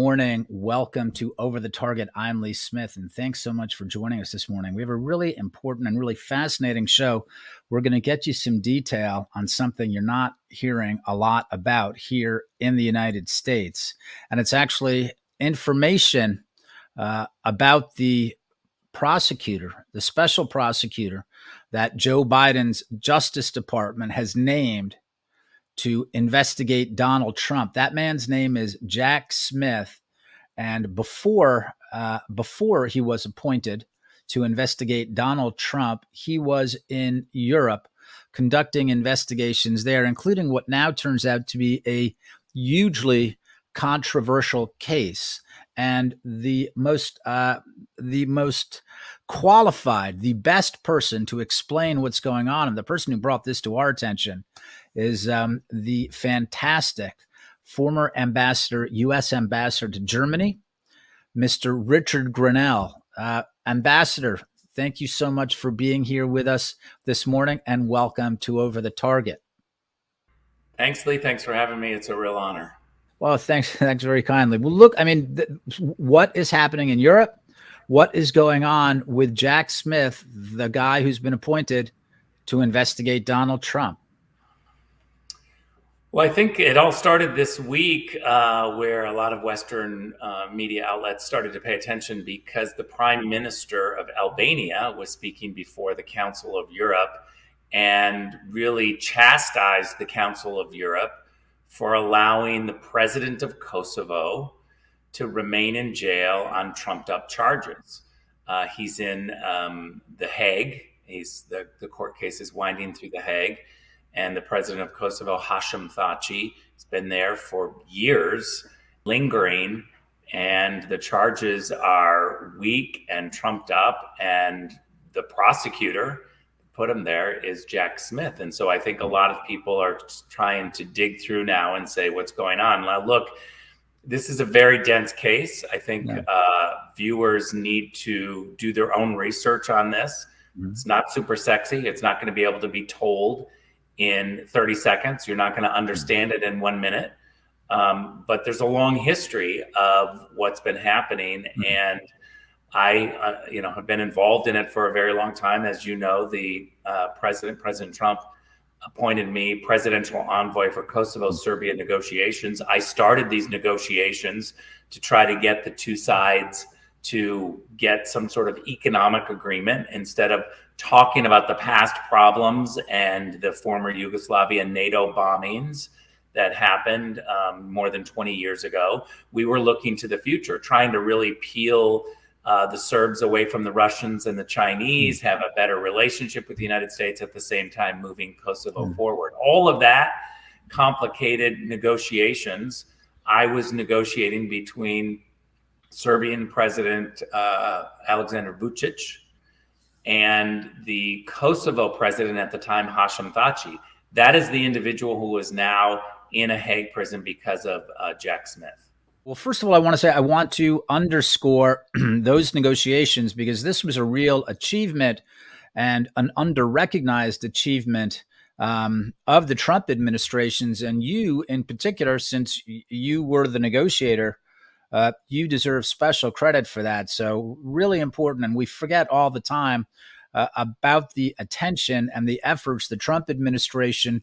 morning. Welcome to Over the Target. I'm Lee Smith, and thanks so much for joining us this morning. We have a really important and really fascinating show. We're going to get you some detail on something you're not hearing a lot about here in the United States. And it's actually information about the prosecutor, the special prosecutor that Joe Biden's Justice Department has named to investigate Donald Trump. That man's name is Jack Smith. And before he was appointed to investigate Donald Trump, he was in Europe conducting investigations there, including what now turns out to be a hugely controversial case. And the most qualified, the best person to explain what's going on, and the person who brought this to our attention, is the fantastic former ambassador, U.S. ambassador to Germany, Mr. Richard Grenell. Ambassador, thank you so much for being here with us this morning, and welcome to Over the Target. Thanks, Lee. Thanks for having me. It's a real honor. Well, thanks very kindly. Well, look, I mean, what is happening in Europe? What is going on with Jack Smith, the guy who's been appointed to investigate Donald Trump? Well, I think it all started this week where a lot of Western media outlets started to pay attention because the Prime Minister of Albania was speaking before the Council of Europe and really chastised the Council of Europe for allowing the president of Kosovo to remain in jail on trumped-up charges. He's in The Hague. The court case is winding through The Hague. And the president of Kosovo, Hashim Thaçi, has been there for years, lingering, and the charges are weak and trumped up, and the prosecutor put him there is Jack Smith. And so I think a lot of people are trying to dig through now and say, what's going on? Now, look, this is a very dense case. I think viewers need to do their own research on this. Mm-hmm. It's not super sexy. It's not going to be able to be told in 30 seconds. You're not going to understand it in 1 minute. But there's a long history of what's been happening. Mm-hmm. And I, have been involved in it for a very long time. As you know, the President Trump appointed me presidential envoy for Kosovo-Serbia negotiations. I started these negotiations to try to get the two sides to get some sort of economic agreement instead of talking about the past problems and the former Yugoslavia NATO bombings that happened more than 20 years ago. We were looking to the future, trying to really peel the Serbs away from the Russians and the Chinese, have a better relationship with the United States, at the same time moving Kosovo forward. All of that complicated negotiations. I was negotiating between Serbian President Aleksandar Vučić and the Kosovo president at the time, Hashim Thaçi. That is the individual who is now in a Hague prison because of Jack Smith. Well, first of all, I want to underscore those negotiations, because this was a real achievement and an under-recognized achievement of the Trump administrations. And you in particular, since you were the negotiator, you deserve special credit for that. So really important. And we forget all the time about the attention and the efforts the Trump administration,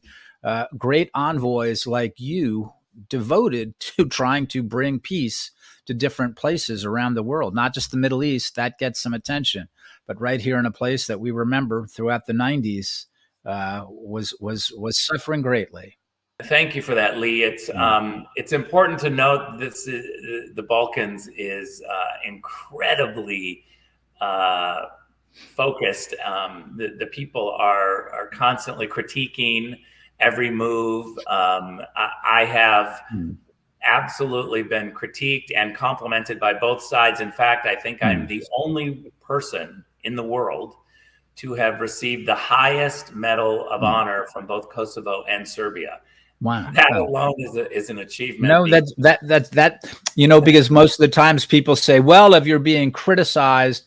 great envoys like you, devoted to trying to bring peace to different places around the world, not just the Middle East. That gets some attention, but right here in a place that we remember throughout the 90s was suffering greatly. Thank you for that, Lee. It's important to note that the Balkans is incredibly focused. The people are constantly critiquing every move. I have absolutely been critiqued and complimented by both sides. In fact, I think I'm the only person in the world to have received the highest medal of honor from both Kosovo and Serbia. Wow. That alone is an achievement. No, because most of the times people say, well, if you're being criticized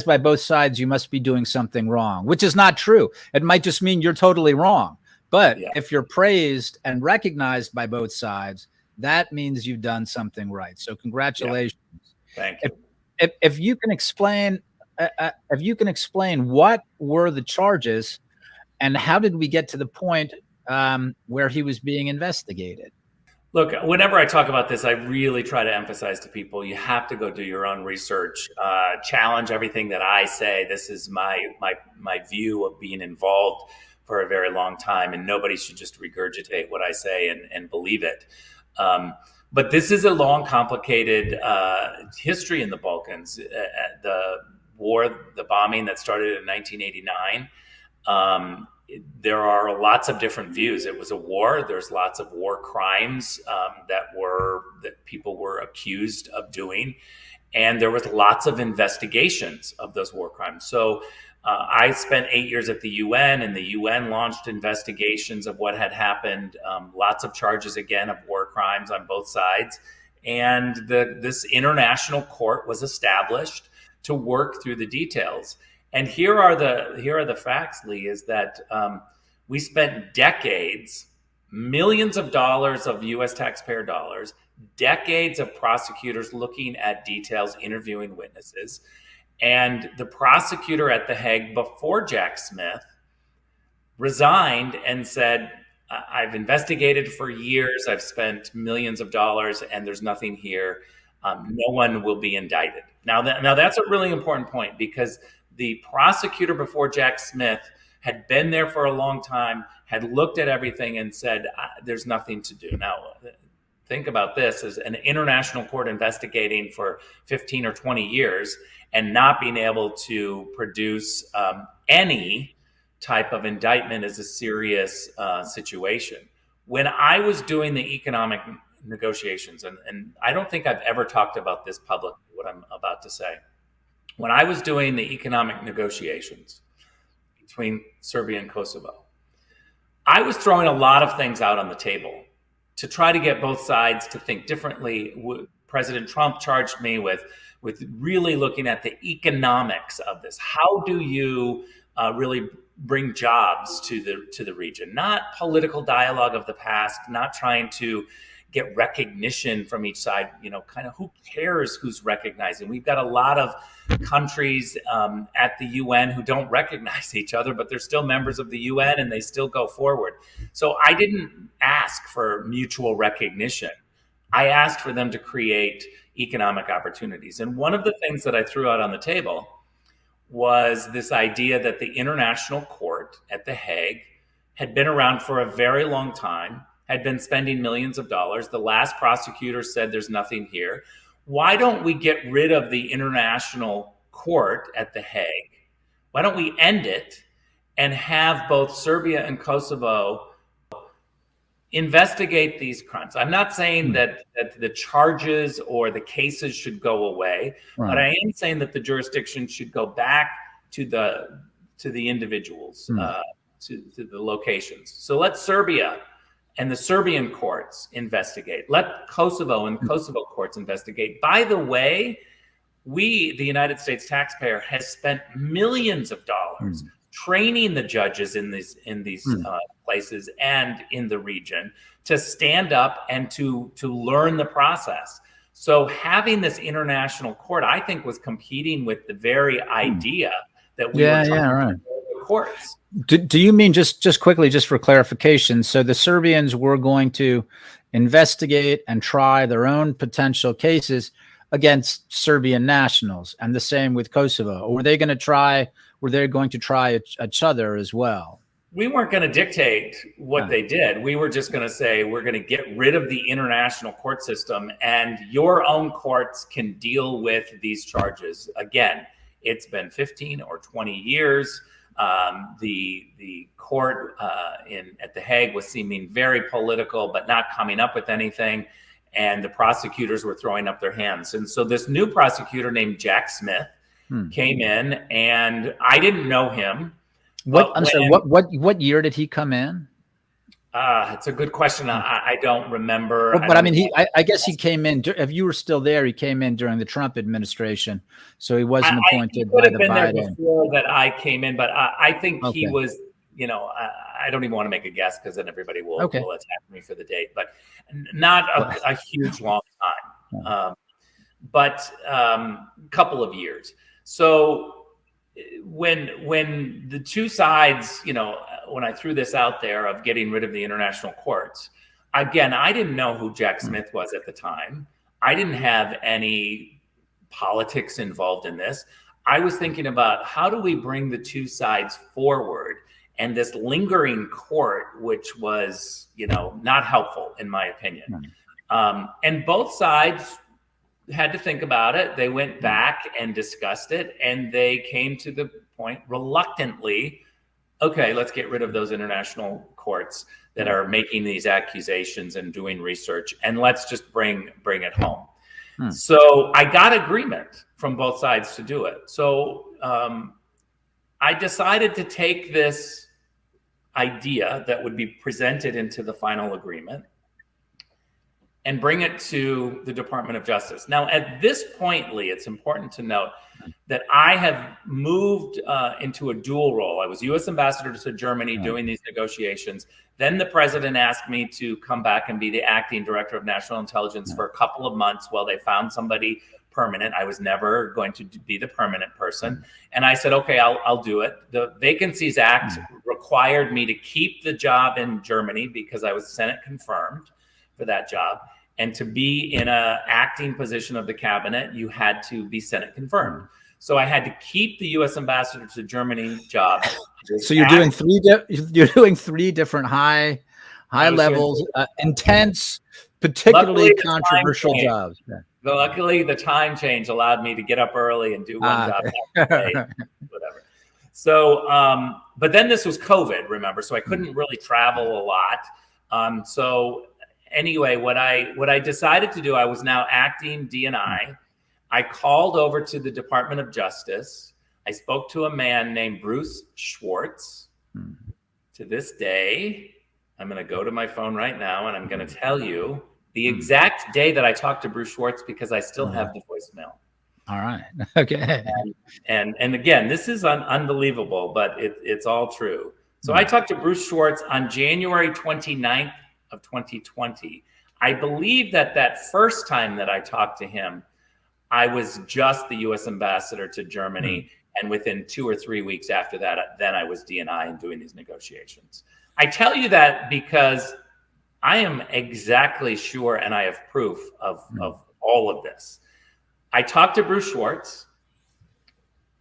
by both sides, you must be doing something wrong, which is not true. It might just mean you're totally wrong. But if you're praised and recognized by both sides, that means you've done something right. So congratulations. Yeah. Thank you. If you can explain, what were the charges, and how did we get to the point where he was being investigated? Look, whenever I talk about this, I really try to emphasize to people, you have to go do your own research, challenge everything that I say. This is my view of being involved for a very long time, and nobody should just regurgitate what I say and believe it. But this is a long, complicated history in the Balkans. The war, the bombing that started in 1989, there are lots of different views. It was a war. There's lots of war crimes that people were accused of doing, and there was lots of investigations of those war crimes. So I spent 8 years at the UN, and the UN launched investigations of what had happened. Lots of charges again of war crimes on both sides, and this international court was established to work through the details. And here are the facts, Lee, is that we spent decades, millions of dollars of U.S. taxpayer dollars, decades of prosecutors looking at details, interviewing witnesses. And the prosecutor at The Hague before Jack Smith resigned and said, I've investigated for years, I've spent millions of dollars, and there's nothing here. No one will be indicted. Now that's a really important point, because the prosecutor before Jack Smith had been there for a long time, had looked at everything and said, there's nothing to do. Now, think about this as an international court investigating for 15 or 20 years and not being able to produce any type of indictment is a serious situation. When I was doing the economic negotiations, and I don't think I've ever talked about this publicly, what I'm about to say. When I was doing the economic negotiations between Serbia and Kosovo, I was throwing a lot of things out on the table to try to get both sides to think differently. President Trump charged me with really looking at the economics of this. How do you really bring jobs to the region? Not political dialogue of the past, not trying to get recognition from each side, kind of who cares who's recognizing. We've got a lot of countries at the UN who don't recognize each other, but they're still members of the UN and they still go forward. So I didn't ask for mutual recognition. I asked for them to create economic opportunities. And one of the things that I threw out on the table was this idea that the International Court at The Hague had been around for a very long time, had been spending millions of dollars. The last prosecutor said there's nothing here. Why don't we get rid of the International Court at The Hague? Why don't we end it and have both Serbia and Kosovo investigate these crimes? I'm not saying that the charges or the cases should go away, but I am saying that the jurisdiction should go back to the individuals, to the locations. So let Serbia and the Serbian courts investigate. Let Kosovo and Kosovo courts investigate. By the way, we, the United States taxpayer, has spent millions of dollars training the judges in these places and in the region to stand up and to learn the process. So having this international court, I think, was competing with the very idea that we were trying to do the courts. Do you mean, just quickly, just for clarification, so the Serbians were going to investigate and try their own potential cases against Serbian nationals, and the same with Kosovo? Or were they going to try each other as well? We weren't going to dictate what they did. We were just going to say, we're going to get rid of the international court system, and your own courts can deal with these charges. Again, it's been 15 or 20 years. The court at The Hague was seeming very political, but not coming up with anything. And the prosecutors were throwing up their hands. And so this new prosecutor named Jack Smith came in, and I didn't know him. What year did he come in? It's a good question. I don't remember. But I guess he came in. If you were still there, he came in during the Trump administration, so he wasn't appointed by the Biden. Before that I came in, but I think he was I don't even want to make a guess because then everybody will attack me for the date, but not a huge long time, but a couple of years. So when the two sides, when I threw this out there of getting rid of the international courts, again, I didn't know who Jack Smith was at the time. I didn't have any politics involved in this. I was thinking about how do we bring the two sides forward, and this lingering court, which was, not helpful in my opinion. And both sides had to think about it. They went back and discussed it, and they came to the point reluctantly, okay, let's get rid of those international courts that are making these accusations and doing research, and let's just bring it home. So I got agreement from both sides to do it. So I decided to take this idea that would be presented into the final agreement and bring it to the Department of Justice. Now, at this point, Lee, it's important to note that I have moved into a dual role. I was U.S. ambassador to Germany doing these negotiations. Then the president asked me to come back and be the acting director of national intelligence for a couple of months while they found somebody permanent. I was never going to be the permanent person. And I said, okay, I'll do it. The Vacancies Act required me to keep the job in Germany because I was Senate confirmed for that job. And to be in an acting position of the cabinet, you had to be Senate confirmed. So I had to keep the U.S. ambassador to Germany job. So you're doing three different high levels, intense, particularly controversial jobs. Luckily, the time change allowed me to get up early and do one job, whatever. So, but then this was COVID, remember? So I couldn't really travel a lot. So anyway, what I decided to do, I was now acting DNI. I called over to the Department of Justice. I spoke to a man named Bruce Schwartz. To this day, I'm going to go to my phone right now and I'm going to tell you the exact day that I talked to Bruce Schwartz because I still have the voicemail. All right. Okay. And again, this is unbelievable, but it's all true. So I talked to Bruce Schwartz on January 29th of 2020. I believe that first time that I talked to him, I was just the U.S. ambassador to Germany. And within 2 or 3 weeks after that, then I was DNI and doing these negotiations. I tell you that because I am exactly sure, and I have proof of all of this. I talked to Bruce Schwartz,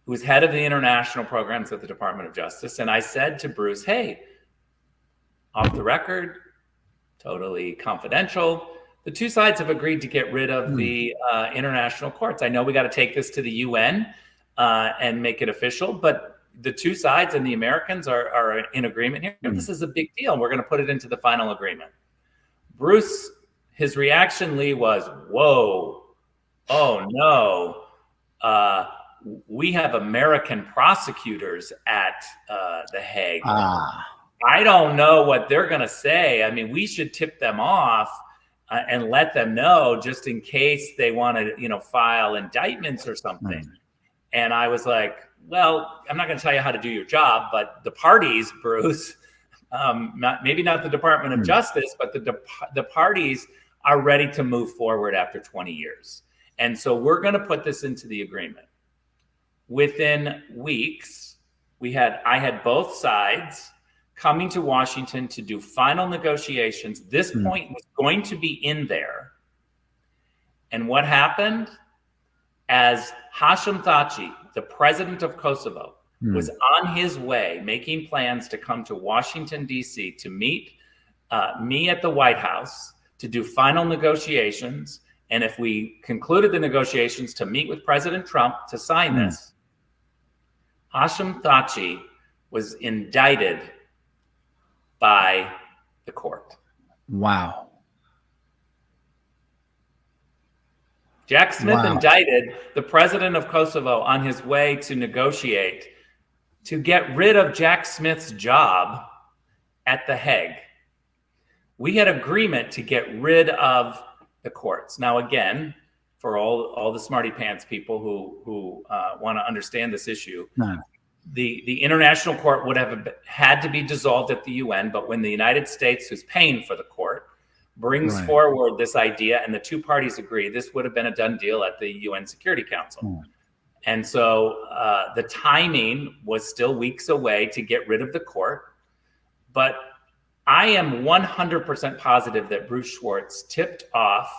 who's head of the international programs at the Department of Justice. And I said to Bruce, hey, off the record, totally confidential, the two sides have agreed to get rid of the international courts. I know we got to take this to the UN and make it official, but the two sides and the Americans are in agreement here. This is a big deal. We're going to put it into the final agreement. Bruce, his reaction, Lee, was, whoa, oh no, we have American prosecutors at The Hague. I don't know what they're going to say. I mean, we should tip them off and let them know just in case they want to, file indictments or something. And I was like, well, I'm not going to tell you how to do your job, but the parties, Bruce, maybe not the Department of Justice, but the parties are ready to move forward after 20 years. And so we're going to put this into the agreement. Within weeks, I had both sides coming to Washington to do final negotiations. This point was going to be in there. And what happened? As Hashim Thaçi, the president of Kosovo, was on his way making plans to come to Washington, D.C. to meet me at the White House to do final negotiations. And if we concluded the negotiations, to meet with President Trump to sign this, Hashim Thaçi was indicted by the court. Wow. Jack Smith indicted the president of Kosovo on his way to negotiate to get rid of Jack Smith's job at The Hague. We had agreement to get rid of the courts. Now, again, for all the smarty pants people who want to understand this issue, the international court would have had to be dissolved at the UN, but when the United States, who's paying for the court, brings forward this idea and the two parties agree, this would have been a done deal at the UN Security Council. And so the timing was still weeks away to get rid of the court. But I am 100% positive that Bruce Schwartz tipped off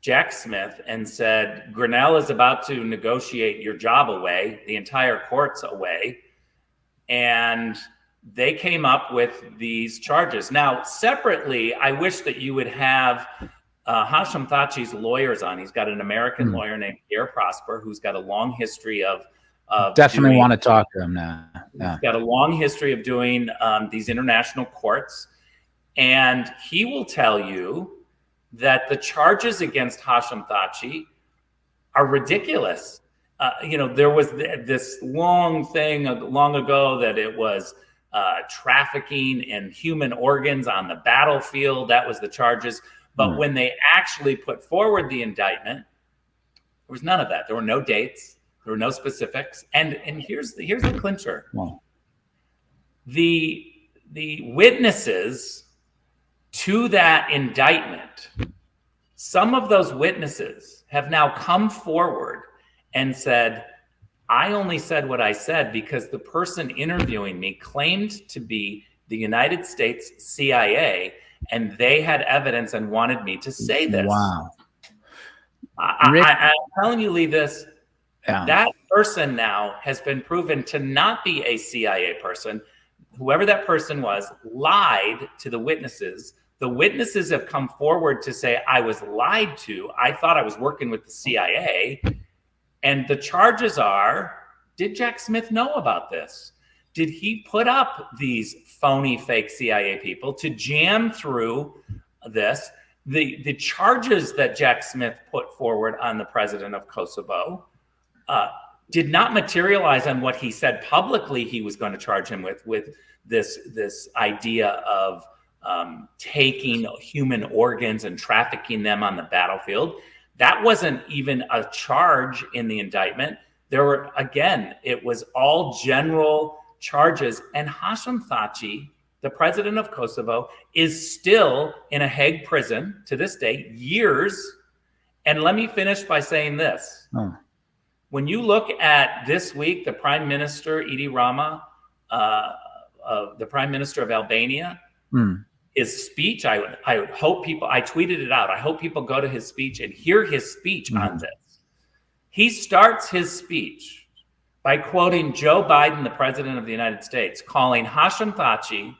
Jack Smith and said, Grenell is about to negotiate your job away, the entire court's away. And they came up with these charges. Now, separately, I wish that you would have Hashim Thachi's lawyers on. He's got an American lawyer named Pierre Prosper, who's got a long history of definitely want to talk to him now. Yeah. He's got a long history of doing these international courts. And he will tell you that the charges against Hashim Thachi are ridiculous. There was this long thing long ago that it was trafficking in human organs on the battlefield. That was the charges. But when they actually put forward the indictment, there was none of that. There were no dates. There were no specifics. And here's the clincher. Wow. The witnesses to that indictment, some of those witnesses have now come forward and said, I only said what I said because the person interviewing me claimed to be the United States CIA, and they had evidence and wanted me to say this. Wow. I'm telling you, Lee, this. Yeah. That person now has been proven to not be a CIA person. Whoever that person was lied to the witnesses. The witnesses have come forward to say, I was lied to. I thought I was working with the CIA. And the charges are, did Jack Smith know about this? Did he put up these phony, fake CIA people to jam through this? The charges that Jack Smith put forward on the president of Kosovo did not materialize on what he said publicly he was going to charge him with this idea of taking human organs and trafficking them on the battlefield. That wasn't even a charge in the indictment. It was all general charges. And Hashim Thachi, the president of Kosovo, is still in a Hague prison to this day, years. And let me finish by saying this. When you look at this week, the Prime Minister, Edi Rama, the Prime Minister of Albania, his speech, I would hope people, I tweeted it out. I hope people go to his speech and hear his speech on this. He starts his speech by quoting Joe Biden, the president of the United States, calling Hashim Thachi,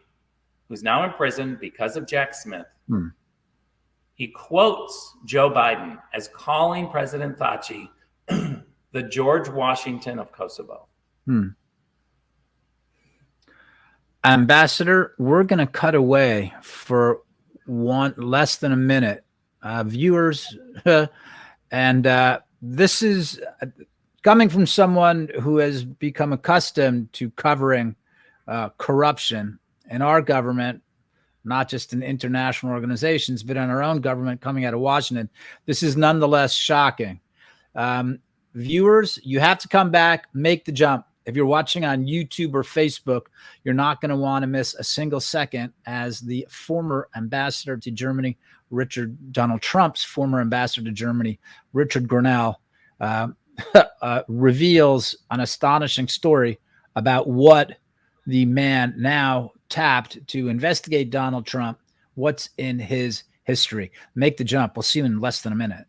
who's now in prison because of Jack Smith. He quotes Joe Biden as calling President Thachi the George Washington of Kosovo. Ambassador, we're going to cut away for less than a minute. Viewers, and this is coming from someone who has become accustomed to covering corruption in our government, not just in international organizations, but in our own government coming out of Washington. This is nonetheless shocking. Viewers, you have to come back, make the jump. If you're watching on YouTube or Facebook, you're not going to want to miss a single second as the former ambassador to Germany, Donald Trump's former ambassador to Germany, Richard Grenell, reveals an astonishing story about what the man now tapped to investigate Donald Trump, what's in his history. Make the jump. We'll see you in less than a minute.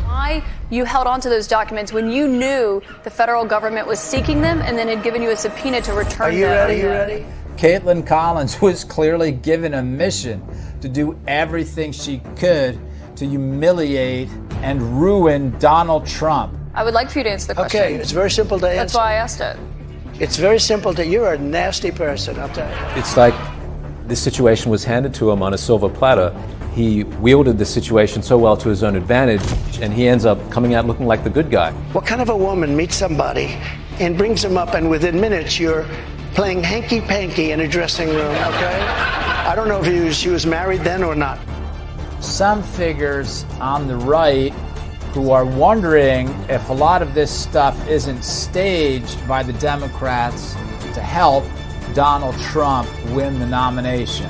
Why you held on to those documents when you knew the federal government was seeking them and then had given you a subpoena to return them? Are you ready? Caitlin Collins was clearly given a mission to do everything she could to humiliate and ruin Donald Trump. I would like for you to answer the question. Okay, it's very simple to answer. That's why I asked it. It's very simple you're a nasty person, I'll tell you. It's like this situation was handed to him on a silver platter. He wielded the situation so well to his own advantage, and he ends up coming out looking like the good guy. What kind of a woman meets somebody and brings them up, and within minutes you're playing hanky-panky in a dressing room, okay? I don't know if she was married then or not. Some figures on the right who are wondering if a lot of this stuff isn't staged by the Democrats to help Donald Trump win the nomination.